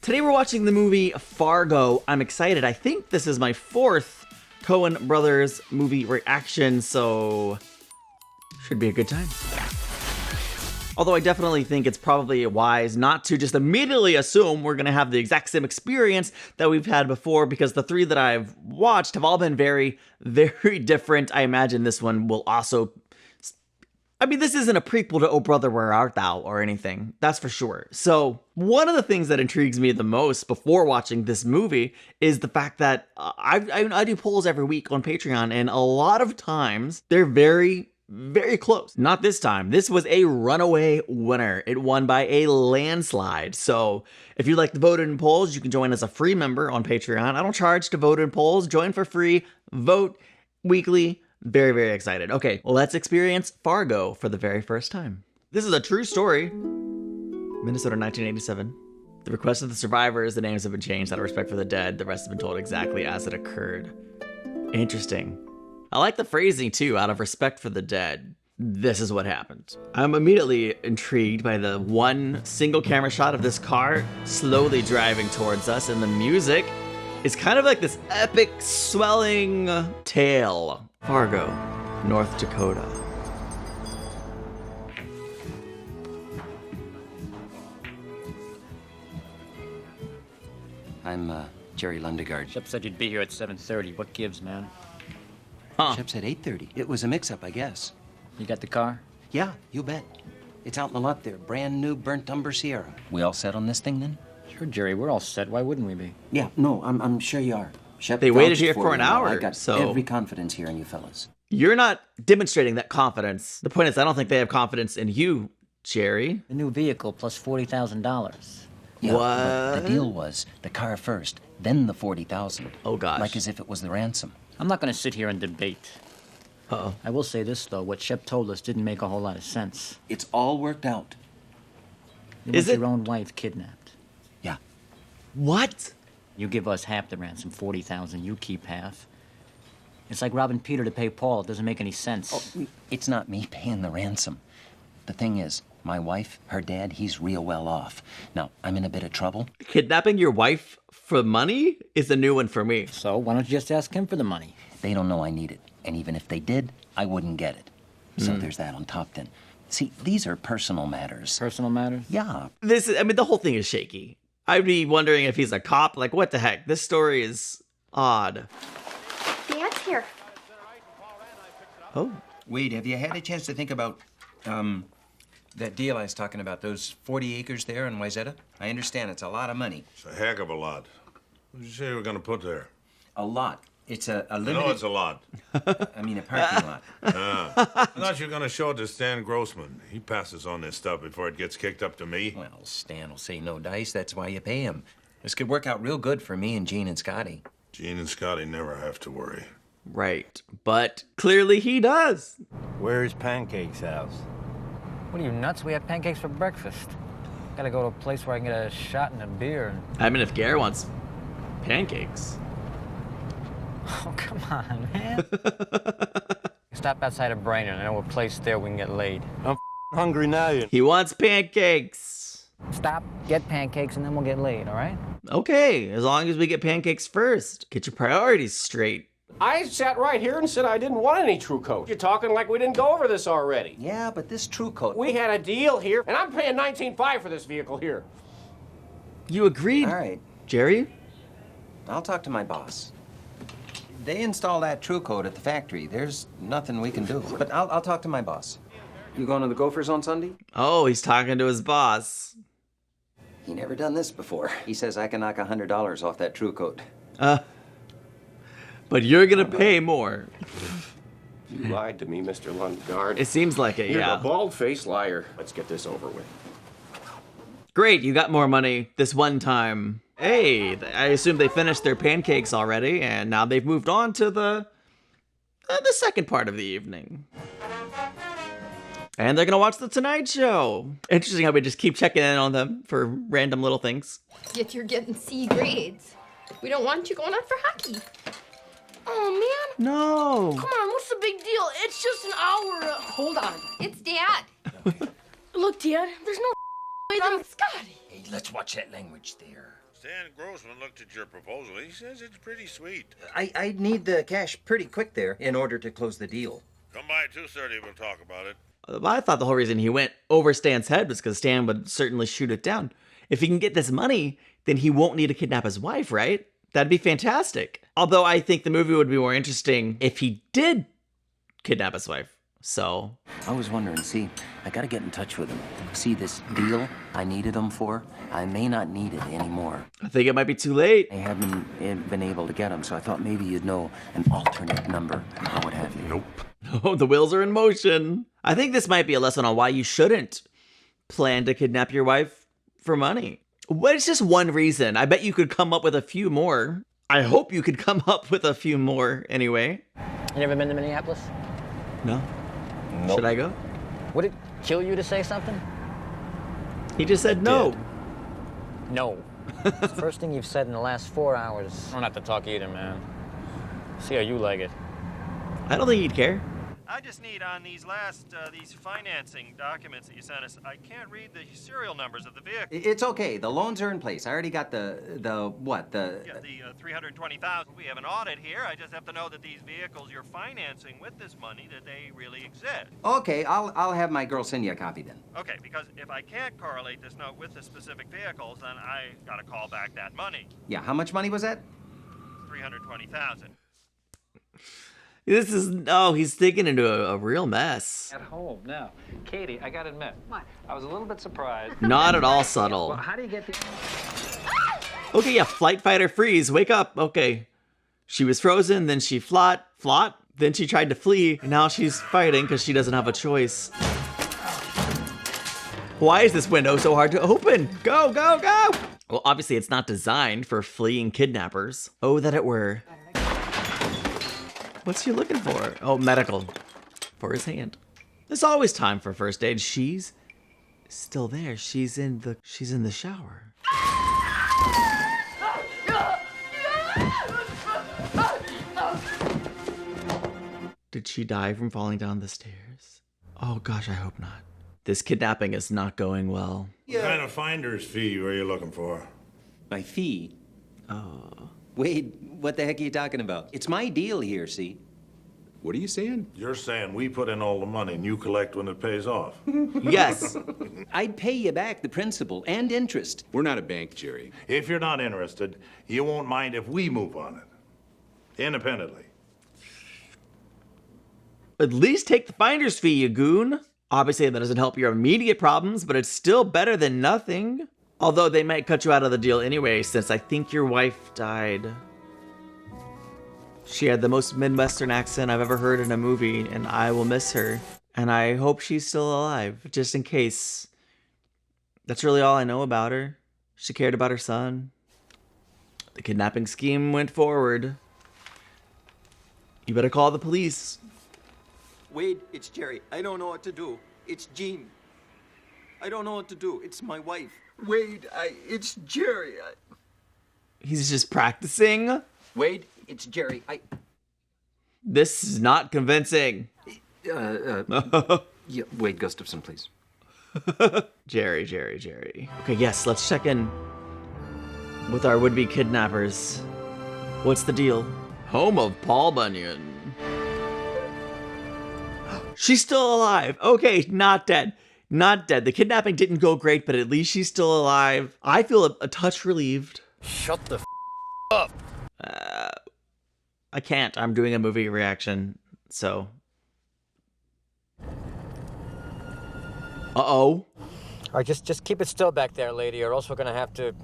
Today we're watching the movie Fargo. I'm excited. I think this is my 4th Coen Brothers movie reaction, so should be a good time. Although I definitely think it's probably wise not to just immediately assume we're going to have the exact same experience that we've had before, because the 3 that I've watched have all been very, very different. I imagine this one will also... I mean, this isn't a prequel to Oh Brother, Where Art Thou or anything, that's for sure. So one of the things that intrigues me the most before watching this movie is the fact that I do polls every week on Patreon, and a lot of times they're very, very close. Not this time. This was a runaway winner. It won by a landslide. So if you'd like to vote in polls, you can join as a free member on Patreon. I don't charge to vote in polls. Join for free. Vote weekly. Very, very excited. Okay, let's experience Fargo for the very first time. This is a true story. Minnesota, 1987. The request of the survivors, the names have been changed out of respect for the dead. The rest have been told exactly as it occurred. Interesting. I like the phrasing too, out of respect for the dead. This is what happened. I'm immediately intrigued by the one single camera shot of this car slowly driving towards us, and the music is kind of like this epic swelling tale. Fargo, North Dakota. I'm Jerry Lundegaard. Shep said you'd be here at 7:30. What gives, man? Huh. Shep said 8:30. It was a mix-up, I guess. You got the car? Yeah, you bet. It's out in the lot there. Brand new burnt umber Sierra. We all set on this thing then? Sure, Jerry. We're all set. Why wouldn't we be? Yeah, no, I'm sure you are. Shep They waited vouched here for you an now. hour, I got so- every confidence here in you fellas. You're not demonstrating that confidence. The point is, I don't think they have confidence in you, Jerry. The new vehicle plus $40,000. Yeah, What? But the deal was the car first, then the 40,000. Oh, gosh. Like as if it was the ransom. I'm not going to sit here and debate. Uh-oh. I will say this, though. What Shep told us didn't make a whole lot of sense. It's all worked out. You Is want it? your own wife kidnapped. Yeah. What? You give us half the ransom, $40,000. You keep half. It's like robbing Peter to pay Paul. It doesn't make any sense. Oh, it's not me paying the ransom. The thing is, my wife, her dad, he's real well off. Now, I'm in a bit of trouble. Kidnapping your wife for money is a new one for me. So why don't you just ask him for the money? They don't know I need it. And even if they did, I wouldn't get it. So there's that on top then. See, these are personal matters. Personal matters? Yeah. I mean, the whole thing is shaky. I'd be wondering if he's a cop. Like, what the heck? This story is odd. Dad's here. Oh. Wade, have you had a chance to think about, that deal I was talking about, those 40 acres there in Wayzata? I understand it's a lot of money. It's a heck of a lot. What did you say you were gonna put there? A lot. It's a I limited... know it's a lot. I mean, a parking lot. I thought you were gonna show it to Stan Grossman. He passes on this stuff before it gets kicked up to me. Well, Stan will say no dice. That's why you pay him. This could work out real good for me and Gene and Scotty. Gene and Scotty never have to worry. Right. But clearly he does. Where's Pancake's house? What are you, nuts? We have pancakes for breakfast. Gotta go to a place where I can get a shot and a beer. I mean, if Gare wants pancakes. Oh, come on, man. Stop outside of Brainerd. I know a place there we can get laid. I'm hungry now. He wants pancakes. Stop, get pancakes, and then we'll get laid, all right? Okay, as long as we get pancakes first. Get your priorities straight. I sat right here and said I didn't want any True Coat. You're talking like we didn't go over this already. Yeah, but this True Coat... We had a deal here, and I'm paying $19,500 for this vehicle here. You agreed, All right, Jerry? I'll talk to my boss. They install that True Coat at the factory. There's nothing we can do. But I'll talk to my boss. You going to the Gophers on Sunday? Oh, he's talking to his boss. He never done this before. He says I can knock $100 off that True Coat. But you're gonna pay more. You lied to me, Mr. Lundgaard. It seems like it, You're yeah. a bald-faced liar. Let's get this over with. Great, you got more money this one time. Hey, I assume they finished their pancakes already, and now they've moved on to the second part of the evening. And they're gonna watch The Tonight Show. Interesting how we just keep checking in on them for random little things. Yet you're getting C grades. We don't want you going out for hockey. Oh, man. No. Come on, what's the big deal? It's just an hour. Hold on. It's Dad. Look, Dad, there's no way that Scotty. Hey, let's watch that language there. Stan Grossman looked at your proposal. He says it's pretty sweet. I need the cash pretty quick there in order to close the deal. Come by 2:30, we'll talk about it. I thought the whole reason he went over Stan's head was because Stan would certainly shoot it down. If he can get this money, then he won't need to kidnap his wife, right? That'd be fantastic. Although I think the movie would be more interesting if he did kidnap his wife. So I was wondering, see, I gotta get in touch with him. See, this deal I needed him for, I may not need it anymore. I think it might be too late. I haven't been able to get him, so I thought maybe you'd know an alternate number or what have you. Nope. Oh, the wheels are in motion. I think this might be a lesson on why you shouldn't plan to kidnap your wife for money. Well, it's just one reason. I bet you could come up with a few more. I hope you could come up with a few more anyway. You ever been to Minneapolis? No? Nope. Should I go? Would it kill you to say something? He just said no. No. It's the first thing you've said in the last 4 hours. I don't have to talk either, man. See how you like it. I don't think he'd care. I just need on these these financing documents that you sent us, I can't read the serial numbers of the vehicle. It's okay. The loans are in place. I already got the Yeah, the 320,000. We have an audit here. I just have to know that these vehicles you're financing with this money, that they really exist. Okay, I'll have my girl send you a copy then. Okay, because if I can't correlate this note with the specific vehicles, then I gotta call back that money. Yeah, how much money was that? 320,000. This is, oh, he's digging into a real mess. At home now. Katie, I gotta admit, I was a little bit surprised. Not at all subtle. Well, how do you get the... Okay, yeah, flight, fight, or freeze. Wake up. Okay. She was frozen, then she flot, then she tried to flee, and now she's fighting because she doesn't have a choice. Why is this window so hard to open? Go, go, go! Well, obviously it's not designed for fleeing kidnappers. Oh, that it were. What's he looking for? Oh, medical. For his hand. There's always time for first aid. She's still there. She's in the shower. Did she die from falling down the stairs? Oh gosh, I hope not. This kidnapping is not going well. What kind of finder's fee were you looking for? My fee? Oh. Wade, what the heck are you talking about? It's my deal here, see? What are you saying? You're saying we put in all the money and you collect when it pays off. Yes. I'd pay you back the principal and interest. We're not a bank, Jerry. If you're not interested, you won't mind if we move on it. Independently. At least take the finder's fee, you goon. Obviously, that doesn't help your immediate problems, but it's still better than nothing. Although they might cut you out of the deal anyway, since I think your wife died. She had the most Midwestern accent I've ever heard in a movie, and I will miss her. And I hope she's still alive, just in case. That's really all I know about her. She cared about her son. The kidnapping scheme went forward. You better call the police. Wade, it's Jerry. I don't know what to do. It's Jean. I don't know what to do. It's my wife. Wade, it's Jerry. He's just practicing. Wade, it's Jerry. This is not convincing. Yeah, Wade Gustafson, please. Jerry. Okay, yes, let's check in with our would-be kidnappers. What's the deal? Home of Paul Bunyan. She's still alive. Okay, not dead. Not dead. The kidnapping didn't go great, but at least she's still alive. I feel a touch relieved. Shut the up. I can't. I'm doing a movie reaction, so. Uh-oh. All right, just keep it still back there, lady, or else we're gonna have to,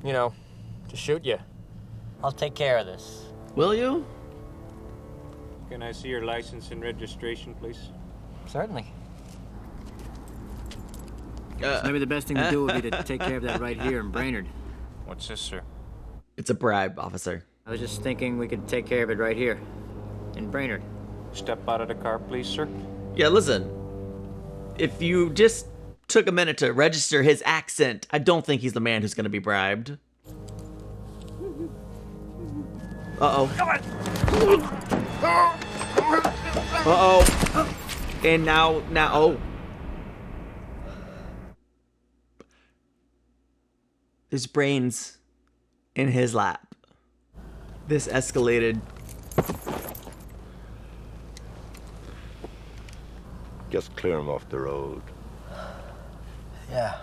to shoot you. I'll take care of this. Will you? Can I see your license and registration, please? Certainly. Maybe the best thing to do would be to take care of that right here in Brainerd. What's this, sir? It's a bribe, officer. I was just thinking we could take care of it right here in Brainerd. Step out of the car, please, sir. Yeah, listen. If you just took a minute to register his accent, I don't think he's the man who's going to be bribed. Uh-oh. Uh-oh. And now, oh. There's brains in his lap. This escalated. Just clear him off the road. Yeah.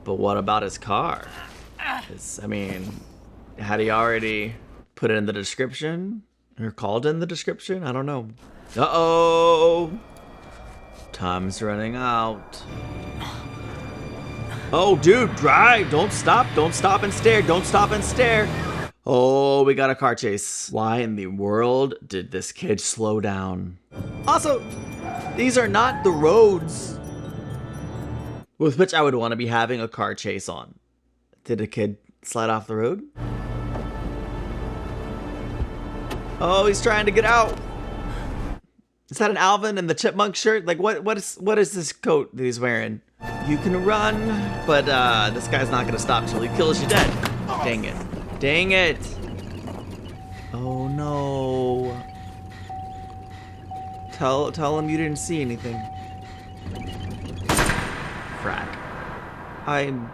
But what about his car? I mean, had he already put it in the description? Or called in the description? I don't know. Uh-oh! Time's running out. Oh, dude, drive! Don't stop and stare, don't stop and stare! Oh, we got a car chase. Why in the world did this kid slow down? Also, these are not the roads with which I would want to be having a car chase on. Did a kid slide off the road? Oh, he's trying to get out. Is that an Alvin and the Chipmunk shirt? Like, what is this coat that he's wearing? You can run, but this guy's not gonna stop till he kills you dead. Dang it. Dang it. Oh no. Tell him you didn't see anything. Frack. I'm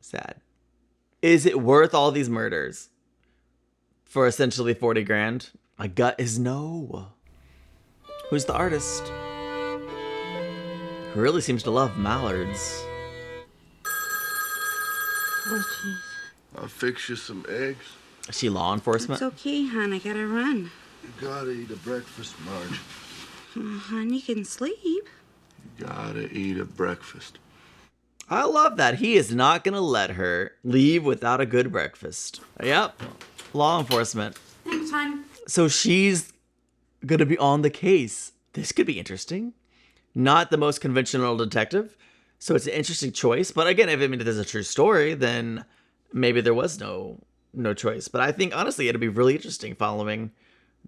sad. Is it worth all these murders for essentially 40 grand? My gut is no. Who's the artist? Who really seems to love mallards. Oh, jeez. I'll fix you some eggs. Is she law enforcement? It's okay, hon. I gotta run. You gotta eat a breakfast, Marge. Hon, you can sleep. You gotta eat a breakfast. I love that. He is not gonna let her leave without a good breakfast. Yep. Law enforcement. Thanks, hon. So she's gonna be on the case. This could be interesting. Not the most conventional detective, so it's an interesting choice. But again, if there's a true story, then maybe there was no choice. But I think honestly, it'd be really interesting following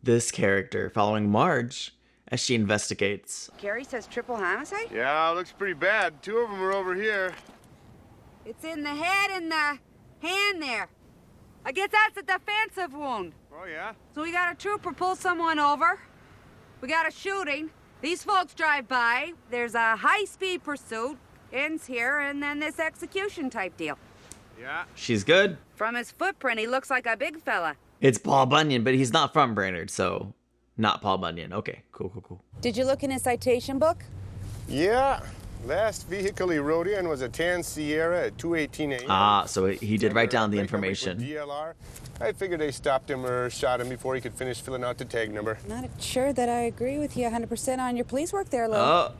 this character, following Marge as she investigates. Gary says triple homicide? Yeah, looks pretty bad. 2 of them are over here. It's in the head and the hand there. I guess that's a defensive wound. Oh, yeah? So we got a trooper pull someone over. We got a shooting. These folks drive by. There's a high-speed pursuit. Ends here, and then this execution type deal. Yeah. She's good. From his footprint, he looks like a big fella. It's Paul Bunyan, but he's not from Brainerd, so not Paul Bunyan. Okay, cool. Did you look in his citation book? Yeah. Last vehicle he rode in was a tan Sierra at 2:18 a.m. Ah, so he did write down the information. DLR. I figured they stopped him or shot him before he could finish filling out the tag number. Not sure that I agree with you 100% on your police work there, Lou. Oh.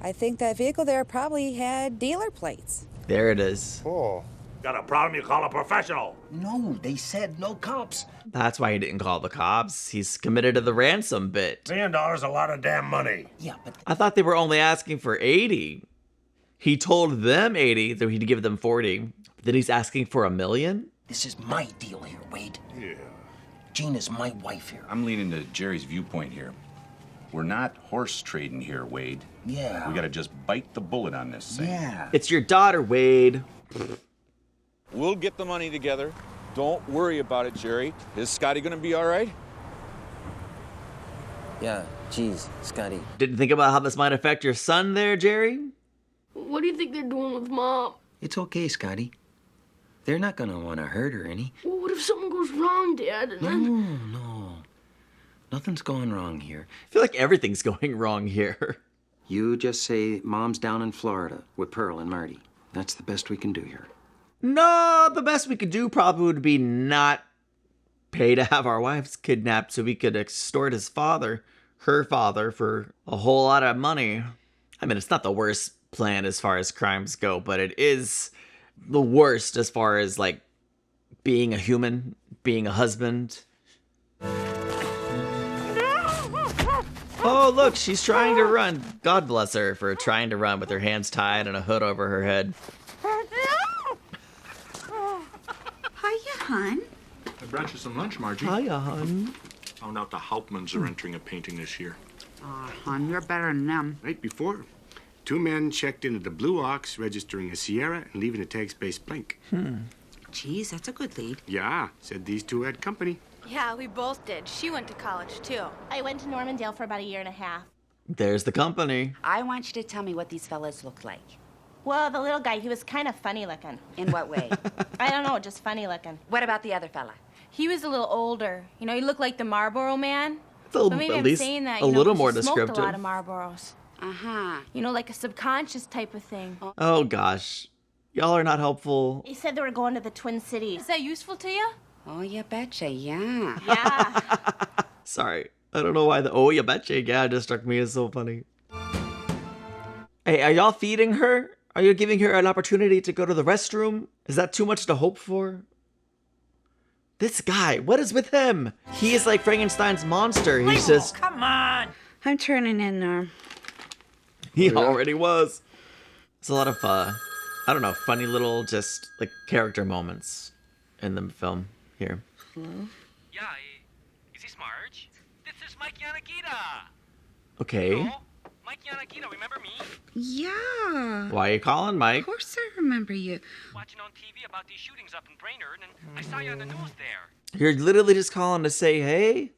I think that vehicle there probably had dealer plates. There it is. Oh. Got a problem, you call a professional. No, they said no cops. That's why he didn't call the cops. He's committed to the ransom bit. $1 million a lot of damn money. Yeah, but I thought they were only asking for 80. He told them 80, so he'd give them 40. Then he's asking for $1 million? this is my deal here, Wade. Yeah. Jean is my wife here. I'm leaning to Jerry's viewpoint here. We're not horse trading here, Wade. Yeah. We gotta just bite the bullet on this thing. Yeah. It's your daughter, Wade. We'll get the money together. Don't worry about it, Jerry. Is Scotty gonna be all right? Yeah, geez, Scotty. Didn't think about how this might affect your son there, Jerry? What do you think they're doing with Mom? It's okay, Scotty. They're not gonna want to hurt her any. Well, what if something goes wrong, Dad? And then... No. Nothing's going wrong here. I feel like everything's going wrong here. You just say Mom's down in Florida with Pearl and Marty. That's the best we can do here. No, the best we could do probably would be not pay to have our wives kidnapped so we could extort his father, her father, for a whole lot of money. I mean, it's not the worst plan as far as crimes go, but it is the worst as far as, like, being a human, being a husband. Oh, look, she's trying to run. God bless her for trying to run with her hands tied and a hood over her head. Hiya, hon. I brought you some lunch, Margie. Hiya, hon. Found out the Hauptmans are entering a painting this year. Oh, hon, you're better than them. Right before, 2 men checked into the Blue Ox, registering a Sierra and leaving a tag space blank. Geez, that's a good lead. Yeah, said these 2 had company. Yeah, we both did. She went to college, too. I went to Normandale for about 1.5 years. There's the company. I want you to tell me what these fellas look like. Well, the little guy, he was kind of funny looking. In what way? I don't know, just funny looking. What about the other fella? He was a little older. You know, he looked like the Marlboro Man. But maybe at I'm least saying that, a you know, little 'cause more he smoked a lot descriptive. of Marlboros. Uh-huh. You know, like a subconscious type of thing. Oh gosh, y'all are not helpful. He said they were going to the Twin Cities. Is that useful to you? Oh, you betcha, yeah. Yeah. Sorry, I don't know why the "oh you betcha" yeah just struck me as so funny. Hey, are y'all feeding her? Are you giving her an opportunity to go to the restroom? Is that too much to hope for? This guy, what is with him? He is like Frankenstein's monster. He's just... Come on. I'm turning in there. He already was. It's a lot of, I don't know, funny little just like character moments in the film here. Hello? Yeah, is this Marge? This is Mike Yanagita. Okay. Hello? Mike Yanagita, remember me? Yeah. Why are you calling, Mike? Of course I remember you. Watching on TV about these shootings up in Brainerd, and I saw you on the news there. You're literally just calling to say hey?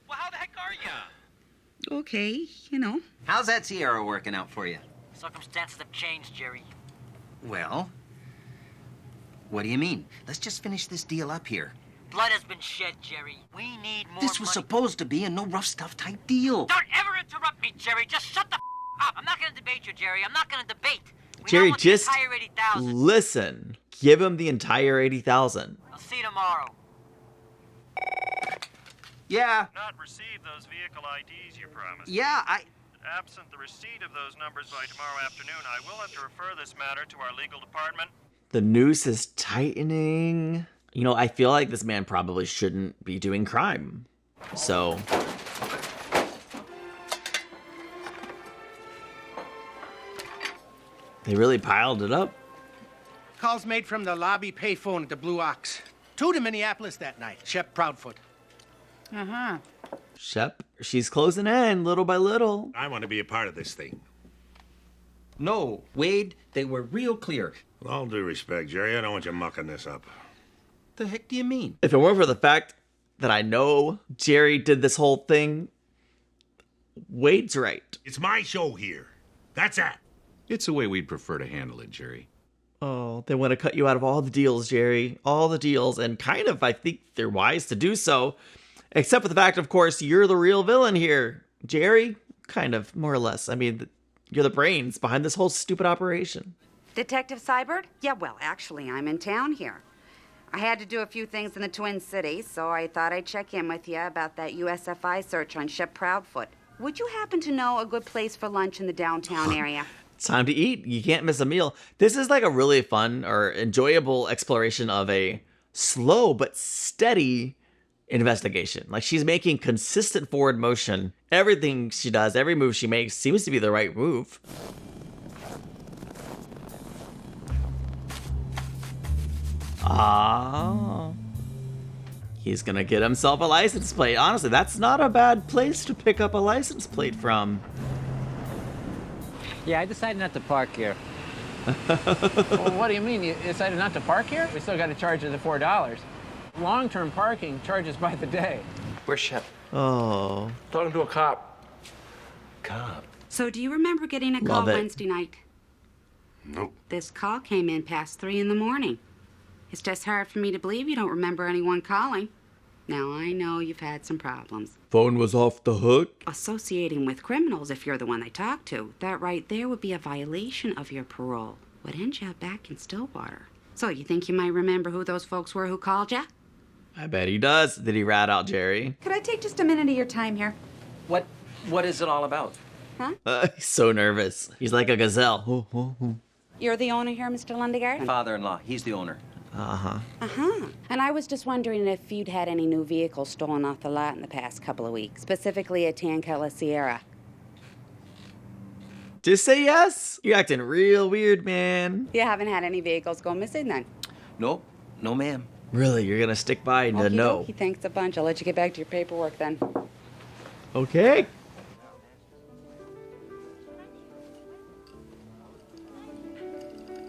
Well, how the heck are you? Okay, you know. How's that Sierra working out for you? Circumstances have changed, Jerry. Well, what do you mean? Let's just finish this deal up here. Blood has been shed, Jerry. We need more This was money. supposed to be a no rough stuff type deal. Don't ever interrupt me, Jerry. Just shut the up. I'm not going to debate you, Jerry. I'm not going to debate. We Jerry, now want just the entire 80,000. listen. Give him the entire 80,000. I'll see you tomorrow. Yeah. Not receive those vehicle IDs you promised. Yeah, Absent the receipt of those numbers by tomorrow afternoon, I will have to refer this matter to our legal department. The noose is tightening. You know, I feel like this man probably shouldn't be doing crime. So... they really piled it up. Calls made from the lobby payphone at the Blue Ox. Two to Minneapolis that night. Shep Proudfoot. Uh-huh. Shep, she's closing in little by little. I want to be a part of this thing. No, Wade, they were real clear. With all due respect, Jerry, I don't want you mucking this up. The heck do you mean? If it weren't for the fact that I know Jerry did this whole thing, Wade's right. It's my show here. That's it. It's the way we'd prefer to handle it, Jerry. Oh, they want to cut you out of all the deals, Jerry. All the deals. And kind of, I think they're wise to do so. Except for the fact, of course, you're the real villain here. Jerry, kind of, more or less. I mean, you're the brains behind this whole stupid operation. Detective Seibert? Yeah, well, actually, I'm in town here. I had to do a few things in the Twin Cities, so I thought I'd check in with you about that USFI search on Shep Proudfoot. Would you happen to know a good place for lunch in the downtown area? It's time to eat. You can't miss a meal. This is like a really fun or enjoyable exploration of a slow but steady investigation. Like, she's making consistent forward motion. Everything she does, every move she makes seems to be the right move. Ah. He's gonna get himself a license plate. Honestly, that's not a bad place to pick up a license plate from. Yeah, I decided not to park here. Well, what do you mean? You decided not to park here? We still got to charge you the $4. Long-term parking charges by the day. Where's Shep? Oh. Talking to a cop. Cop? So do you remember getting a call Love it. Wednesday night? Nope. This call came in past 3 in the morning. It's just hard for me to believe you don't remember anyone calling. Now, I know you've had some problems. Phone was off the hook. Associating with criminals, if you're the one they talk to, that right there would be a violation of your parole. Would end you up back in Stillwater. So you think you might remember who those folks were who called you? I bet he does. Did he rat out Jerry? Could I take just a minute of your time here? What is it all about? Huh? He's so nervous. He's like a gazelle. You're the owner here, Mr. Lundegaard? Father-in-law. He's the owner. Uh-huh. Uh-huh. And I was just wondering if you'd had any new vehicles stolen off the lot in the past couple of weeks, specifically a tan color Sierra. Just say yes. You're acting real weird, man. You haven't had any vehicles go missing then? Nope. No, ma'am. Really, you're gonna stick by the no. Okey-dokey, thanks a bunch. I'll let you get back to your paperwork then. Okay.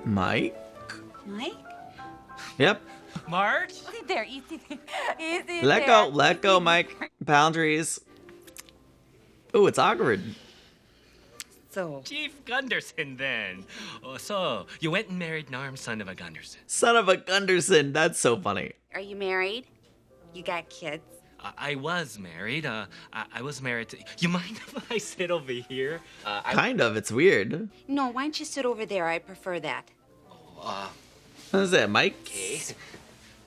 Mike? Mike? Yep. Marge? Easy there, easy there. Easy Let go, Mike. Boundaries. Ooh, it's awkward. So? Chief Gunderson, then. Oh, so, you went and married Norm's son of a Gunderson. Son of a Gunderson. That's so funny. Are you married? You got kids? I was married. I was married to... You mind if I sit over here? Kind of. It's weird. No, why don't you sit over there? I prefer that. What is that, Mike? Okay.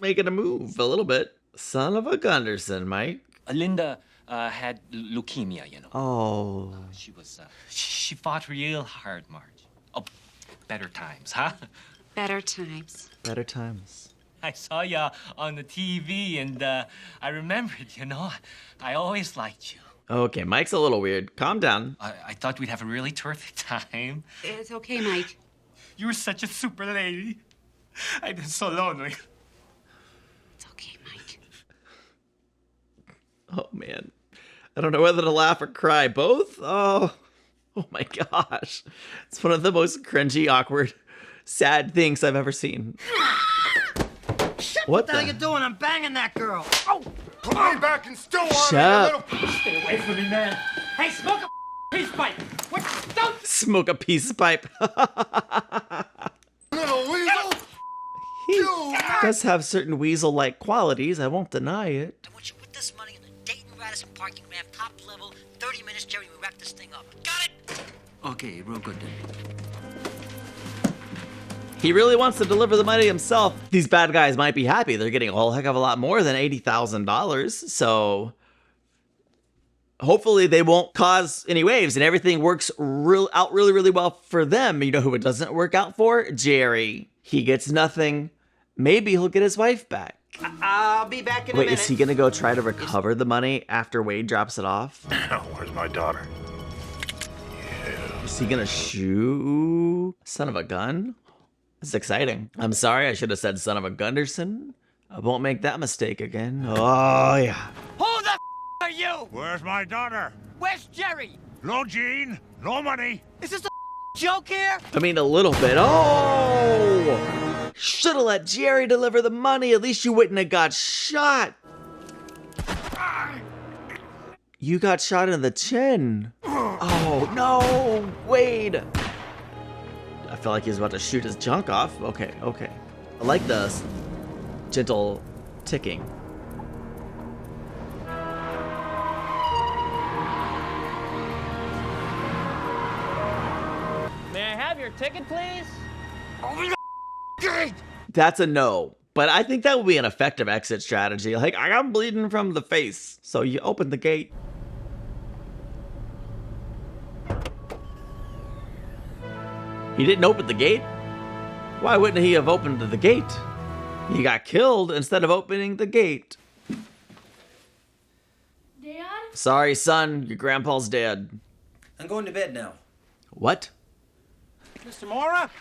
Making a move a little bit. Son of a Gunderson, Mike. Linda had leukemia, you know. Oh. She was... she fought real hard, Marge. Oh, better times, huh? Better times. Better times. I saw ya on the TV, and I remembered, you know. I always liked you. Okay, Mike's a little weird. Calm down. I thought we'd have a really terrific time. It's okay, Mike. You were such a super lady. I've been so lonely. It's okay, Mike. Oh, man. I don't know whether to laugh or cry. Both? Oh my gosh. It's one of the most cringy, awkward, sad things I've ever seen. What the hell are you doing? I'm banging that girl. Oh! Put me back and still on Shut it, up. you little... Stay away from me, man. Hey, smoke a peace pipe. What? Don't. Smoke a piece of pipe. Little weasel! He does have certain weasel-like qualities. I won't deny it. I want you with this money in the Dayton-Radisson parking. We have top level. 30 minutes, Jerry. We wrap this thing up. Got it? Okay, real good then. He really wants to deliver the money himself. These bad guys might be happy. They're getting a whole heck of a lot more than $80,000. So hopefully they won't cause any waves and everything works out really well for them. You know who it doesn't work out for? Jerry. He gets nothing. Maybe he'll get his wife back. I'll be back in a Wait, minute. is he gonna go try to recover the money after Wade drops it off? Where's my daughter? Is he gonna shoot? Son of a gun? It's exciting. I'm sorry, I should have said son of a Gunderson. I won't make that mistake again. Oh, yeah. Who the are you? Where's my daughter? Where's Jerry? No Gene, no money. Is this a joke here? I mean, a little bit. Oh! Should have let Jerry deliver the money. At least you wouldn't have got shot. You got shot in the chin. Oh, no. Wade. I felt like he was about to shoot his junk off. Okay. I like the gentle ticking. May I have your ticket, please? That's a no. But I think that would be an effective exit strategy. Like, I'm bleeding from the face. So you open the gate. He didn't open the gate? Why wouldn't he have opened the gate? He got killed instead of opening the gate. Dad? Sorry, son. Your grandpa's dead. I'm going to bed now. What? Mr. Mora?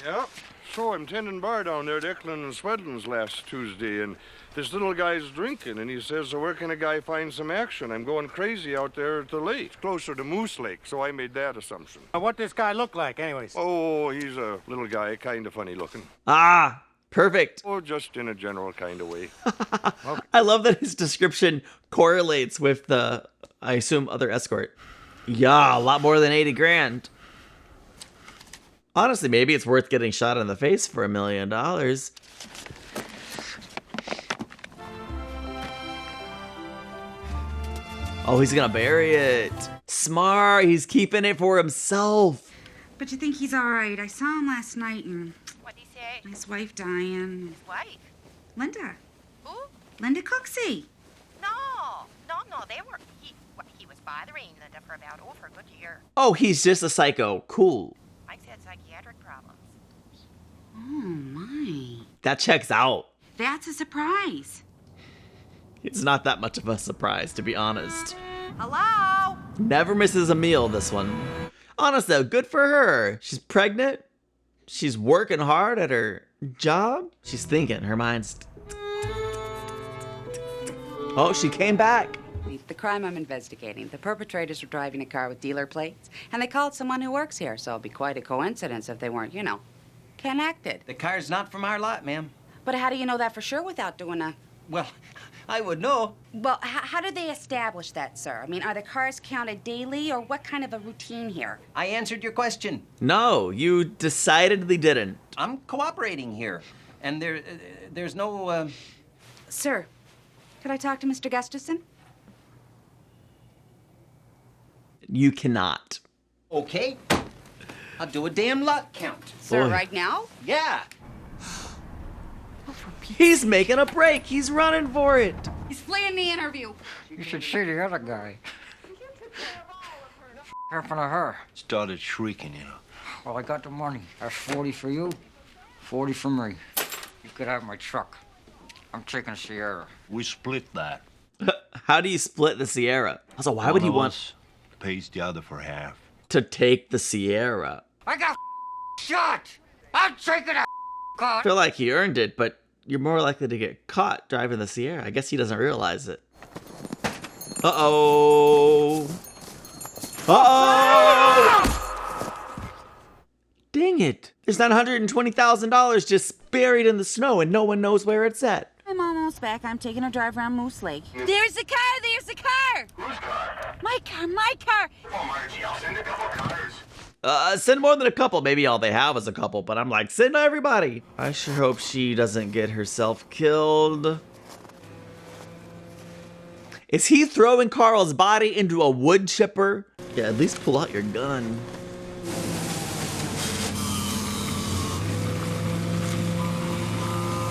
Yeah. So I'm tending bar down there at Eklund and Swedlin's last Tuesday, and this little guy's drinking, and he says, so where can a guy find some action? I'm going crazy out there at the lake, closer to Moose Lake, so I made that assumption. What this guy look like, anyways? Oh, he's a little guy, kind of funny looking. Ah, perfect. Oh, just in a general kind of way. I love that his description correlates with the, I assume, other escort. Yeah, a lot more than 80 grand. Honestly, maybe it's worth getting shot in the face for $1 million. Oh, he's gonna bury it. Smart, he's keeping it for himself. But you think he's all right? I saw him last night and What'd he say? his wife dying. His wife? Linda. Who? Linda Cooksey. No, they were... He was bothering Linda for about over a good year. Oh, he's just a psycho. Cool. Mike's had psychiatric problems. Oh, my. That checks out. That's a surprise. It's not that much of a surprise, to be honest. Hello? Never misses a meal, this one. Honest though, good for her. She's pregnant. She's working hard at her job. She's thinking, her mind's... Oh, she came back. The crime I'm investigating. The perpetrators were driving a car with dealer plates, and they called someone who works here, so it'd be quite a coincidence if they weren't, connected. The car's not from our lot, ma'am. But how do you know that for sure without doing a Well, I would know. Well, how do they establish that, sir? I mean, are the cars counted daily, or what kind of a routine here? I answered your question. No, you decidedly didn't. I'm cooperating here, and there's no. Sir, could I talk to Mr. Gustafson? You cannot. Okay. I'll do a damn lot count. Sir, Boy. right now? Yeah. He's making a break. He's running for it. He's fleeing the interview. You should see the other guy. Happened to her. Started shrieking, you know. Well, I got the money. That's 40 for you, 40 for me. You could have my truck. I'm taking Sierra. We split that. How do you split the Sierra? Also, why would he One of want us pays the other for half. to take the Sierra? I got shot. I'm taking a car. I feel like he earned it, but you're more likely to get caught driving the Sierra. I guess he doesn't realize it. Uh-oh. Uh-oh! Dang it. There's $920,000 just buried in the snow and no one knows where it's at. I'm almost back. I'm taking a drive around Moose Lake. There's the car! There's the car! Whose car? My car! My car! Oh, Margie, I'll send a couple cars. Send more than a couple. Maybe all they have is a couple, but I'm like, send everybody. I sure hope she doesn't get herself killed. Is he throwing Carl's body into a wood chipper? Yeah, at least pull out your gun.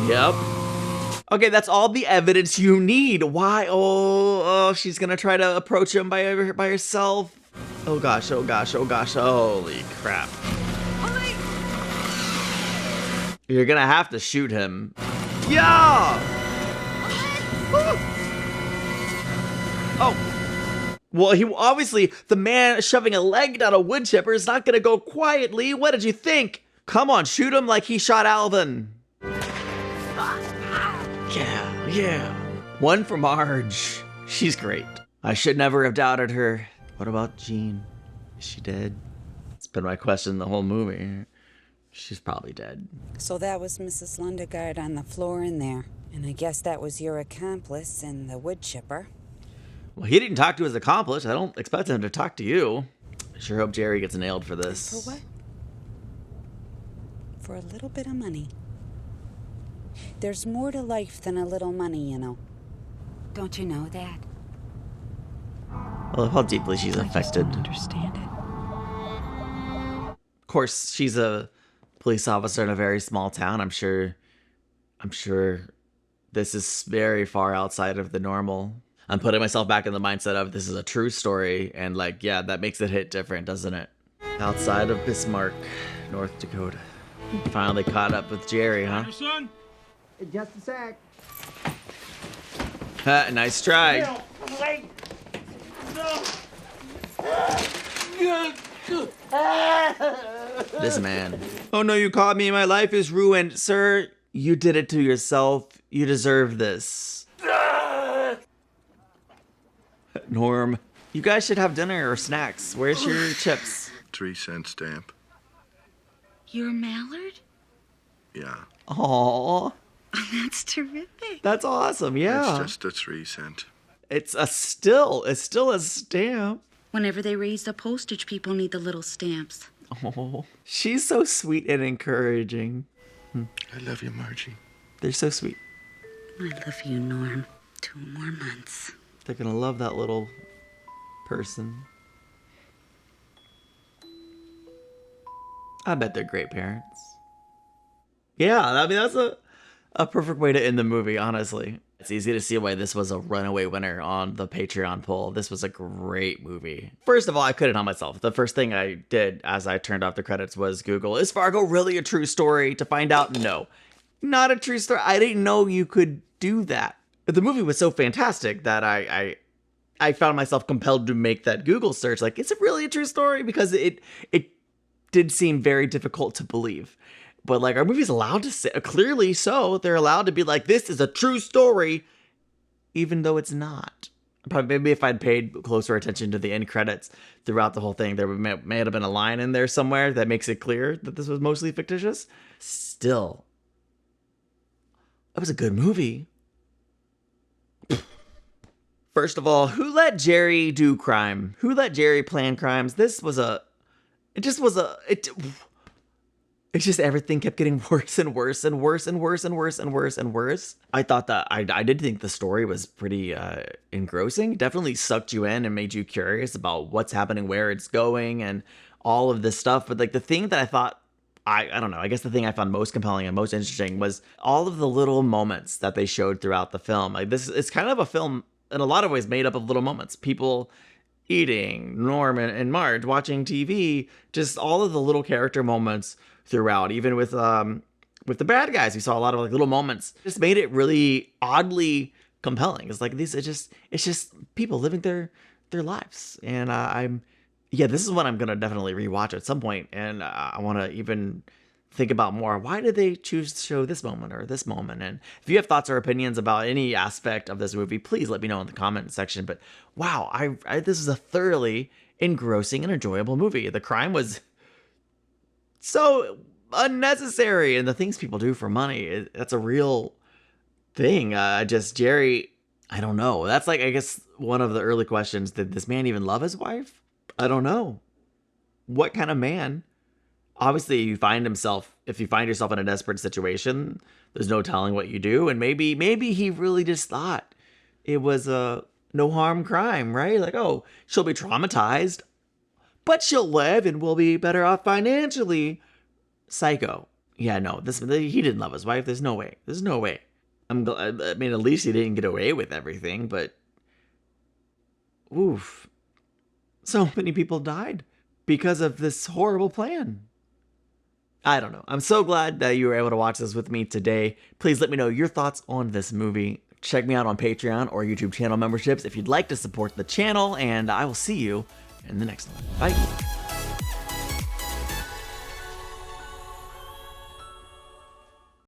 Yep. Okay, that's all the evidence you need. Why? Oh, she's gonna try to approach him by herself. Oh gosh, oh gosh, oh gosh, holy crap. You're gonna have to shoot him. Yeah! Oh. Well, he obviously, the man shoving a leg down a wood chipper is not gonna go quietly. What did you think? Come on, shoot him like he shot Alvin. Yeah, yeah. One for Marge. She's great. I should never have doubted her. What about Jean? Is she dead? It's been my question the whole movie. She's probably dead. So that was Mrs. Lundegaard on the floor in there. And I guess that was your accomplice in the wood chipper. Well, he didn't talk to his accomplice. I don't expect him to talk to you. I sure hope Jerry gets nailed for this. For what? For a little bit of money. There's more to life than a little money, you know. Don't you know that? I love how deeply she's affected. I don't understand it. Of course, she's a police officer in a very small town. I'm sure this is very far outside of the normal. I'm putting myself back in the mindset of this is a true story, and like, yeah, that makes it hit different, doesn't it? Outside of Bismarck, North Dakota. Finally caught up with Jerry, huh? Son? Just a sec. Nice try. This man. Oh no, you caught me. My life is ruined. Sir, you did it to yourself. You deserve this. Norm, you guys should have dinner or snacks. Where's your chips? 3-cent stamp. You're a mallard? Yeah. Aww. That's terrific. That's awesome, yeah. It's just a 3-cent. It's still a stamp. Whenever they raise the postage, people need the little stamps. Oh, she's so sweet and encouraging. I love you, Margie. They're so sweet. I love you, Norm. 2 more months. They're gonna love that little person. I bet they're great parents. Yeah, I mean, that's a perfect way to end the movie, honestly. It's easy to see why this was a runaway winner on the Patreon poll. This was a great movie. First of all, I couldn't help myself. The first thing I did as I turned off the credits was Google, is Fargo really a true story? To find out, no. Not a true story. I didn't know you could do that. But the movie was so fantastic that I found myself compelled to make that Google search. Like, is it really a true story? Because it did seem very difficult to believe. But like, our movie's allowed to say, clearly so, they're allowed to be like, this is a true story, even though it's not. Probably maybe if I'd paid closer attention to the end credits throughout the whole thing, there may have been a line in there somewhere that makes it clear that this was mostly fictitious. Still, it was a good movie. First of all, who let Jerry do crime? Who let Jerry plan crimes? It's just everything kept getting worse and worse and worse and worse and worse and worse and worse. I thought that I did think the story was pretty engrossing. Definitely sucked you in and made you curious about what's happening, where it's going, and all of this stuff. But like the thing that I thought, I don't know, I guess the thing I found most compelling and most interesting was all of the little moments that they showed throughout the film. Like it's kind of a film in a lot of ways made up of little moments. People eating, Norm and Marge watching TV, just all of the little character moments throughout. Even with the bad guys, we saw a lot of like little moments. Just made it really oddly compelling. It's like it's just people living their lives. And this is what I'm gonna definitely rewatch at some point. And I want to even think about more. Why did they choose to show this moment or this moment? And if you have thoughts or opinions about any aspect of this movie, please let me know in the comment section. But wow, this is a thoroughly engrossing and enjoyable movie. The crime was so unnecessary, and the things people do for money, that's a real thing. Jerry, I don't know. That's like, I guess, one of the early questions. Did this man even love his wife? I don't know. What kind of man? Obviously, if you find yourself in a desperate situation, there's no telling what you do. And maybe he really just thought it was a no harm crime, right? Like, oh, she'll be traumatized, but she'll live and we'll be better off financially. Psycho. Yeah, no, he didn't love his wife. There's no way. I mean, at least he didn't get away with everything, but oof. So many people died because of this horrible plan. I don't know. I'm so glad that you were able to watch this with me today. Please let me know your thoughts on this movie. Check me out on Patreon or YouTube channel memberships if you'd like to support the channel, and I will see you in the next one. Bye.